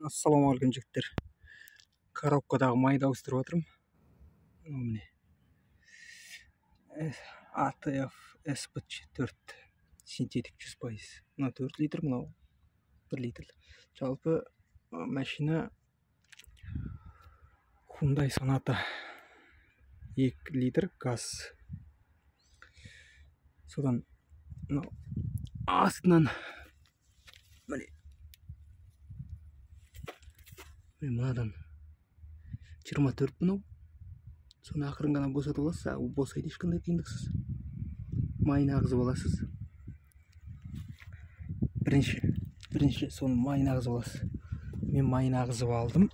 Ассалаумағалейкум жігіттер. Коробкадағы майды ауыстырып жатырмын. Міне ATF SP4 синтетик 100%. Мына 4 литр, мынау 1 литр. Жалпы машина Hyundai Sonata 2 литр газ. Содан мынау астынан мынадан 24 мынау. Соны ақырын ғана босатып аласыз. Ол босайды, ешқандай қиындықсыз. Майын ағызып аласыз. Бірінші соны майын ағызып аласыз. Мен майын ағызып алдым.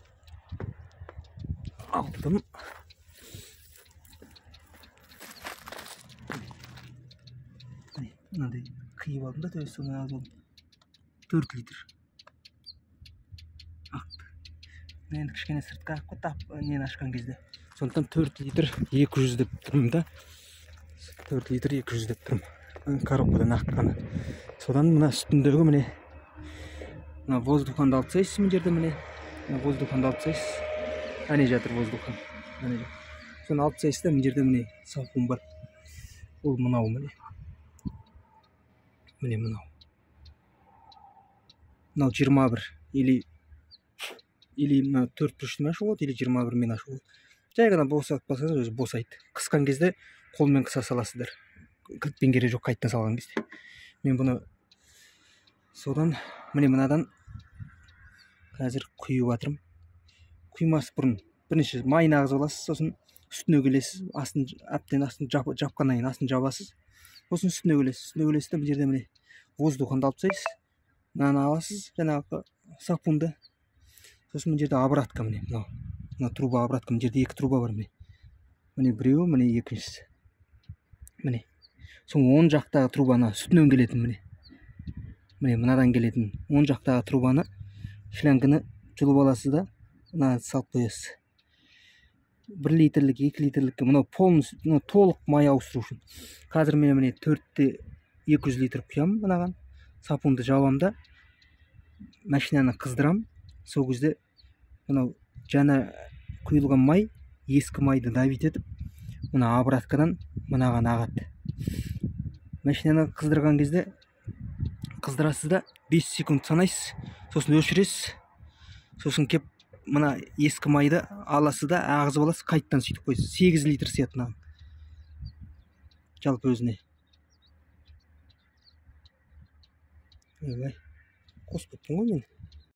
Мынандай қиып алдым да, төбесі соны ағызып алдым. 4 литр. Енді кішкене сыртқа қойып нені ашқан кезде. Сондықтан 4 литр 200 деп тұрмын да. 4 литр 200 деп тұрмын. Коробкадан аққаны. Содан мына үстіндегі міне. Мына воздуханды алып тастайсыз мына жерде міне. Мына воздуханды алып тастайсыз. Әне жатыр воздухан. Соны алып тастайсыз да, мына жерде міне сапун бар. Ол мынау міне. Міне мынау. Мынау 21 или мына 4 бұрышты ашу болады, или 21 мен ашу болады. Жай ғана босатып бассаңыз өзі босайды. Қысқан кезде қолмен қыса саласыздар. Кілтпен керек жоқ, қайттан салған кезде. Мен бұны содан міне мынадан қазір құйып жатырмын. Құймас бұрын бірінші майын ағызып аласыз, сосын үстіне келесіз. Астын жапқаннан кейін астын жабасыз. Сосын үстіне келесіз. Үстіне келесіз, бұл жерде міне воздуханды алып тастайсыз. Мынаны аласыз, жаңағы сапунды. Сосын мына жерде обратка міне, мына труба обратка, мына жерде 2 труба бар міне. Міне біреуі, міне екіншісі. Міне. Соң оң жақтағы трубаны үстінен келетін міне. Міне мынадан келетін оң жақтағы трубаны шлангыны жұлып аласыз да, мына салып қоясыз. 1 литрлік, 2 литрлікке мынау толық май ауыстыру үшін. Қазір мен міне 4-те 200 литр құямын мынаған. Сапунды жабам да, машинаны қыздырам. Сол кезде мынау жаңа құйылған май, ескі майды давить етіп, мына обраткадан мынаған ағады. Машинаны қыздырған кезде қыздырасыз да 5 секунд санайсыз, сосын өшіресіз. Сосын кеп мына ескі майды аласыз да ағызып аласыз, қайттан сөйтіп қойсыз. 8 литр сияды мынаған. Жалпы өзіне. Қосып кеттім ғой мен.